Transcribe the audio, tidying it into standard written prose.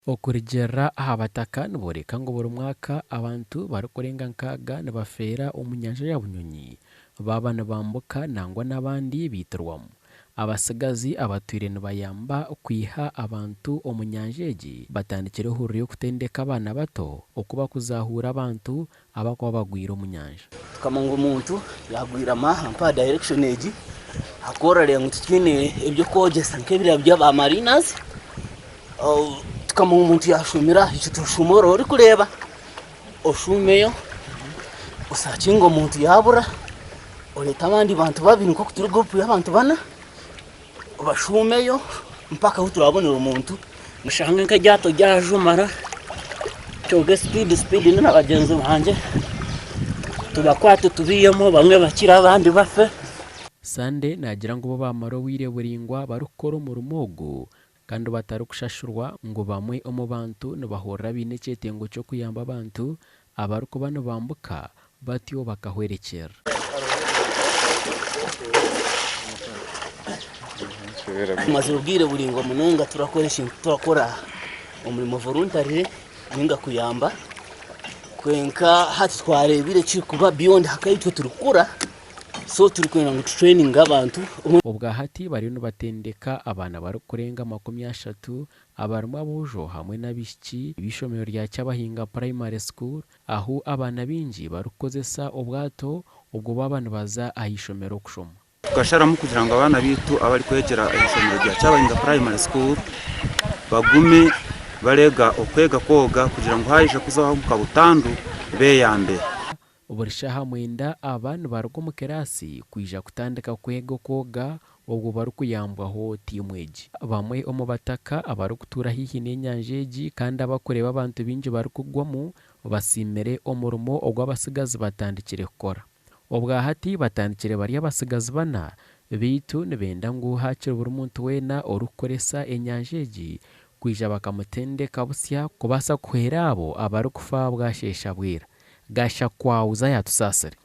Okuregera aha bataka niboreka ngu buri mwaka abantu barikurenga 6 nibafeera omu nyanja ya Bunyonyi baba nibambuka nangwa n'abandi biitirwamu. Abasigazi abatwire nibayamba kwiha abantu omu nyanja egi batandikire huriro y'okutendeka abaana bato okuba kuzahura abantu abakuba bagwire omu nyanja. Kama ngu omuntu yagwire amaha mpa direction egi akorere ngu tukine ebyo kwogesa nk'ebirabo by'aba mariners kama umuntu yashumira icyo tushumoro uri kureba oshumeyo usakinga omuntu yabura oleta abandi bantu babiri nko kuturi group y'abantu bana bashumeyo mpaka aho turabonera omuntu mushanga nk'eryato ryajumara cyoge speed n'abagenzi banje tubakwate tubiyemo bamwe bakira abandi bafe. Sande nagira ngo bo bamara wire buringwa barukora umurimo ogu kandi batari kushashurwa ngo bamwe omu bantu nibahorera bine ekyetengo cyo kuyamba abantu abarikuba nibambuka batyo bakahwerekera. Maze ubwire buringwa munonga turakora umurimo voluntary ninga kuyamba kwenka hati twarebire kikuba beyond hakaitwe turukura so turi kwenda ngo training abantu ubwa hati bari no batendeka abana barukurenga 30 abarimo abujo hamwe n'abishiki bishomero rya Cyabahinga primary school aho abana bingi barukozesa obwato ubwo babana baza ahishomero kushoma gasharamu kugira ngo abana bitu abari kwegera ishomero rya Cyabahinga primary school bagume barega okwega koga kugira ngo haje kuzaho mu kabutandu beyambe. Uburishaha mwenda abantu baruko mu kerasi kwija kutandika kwego koga ubwo barukuyambwaho timweji bamwe omu bataka abarukutura hihi n'enyanja egi kandi abakureba abantu bingi barukugwamu basimere omurimo ogwa abasigazi batandikire kukora. Obwa hati batandikire bari abasigazi bana bitu nibenda ngu hakire buri muntu wena orukoresa enyanja egi kwija bakamutendeka busya kubasa kuhera abo abarukufa bwashesha bwira gasha kwauza yatusasire.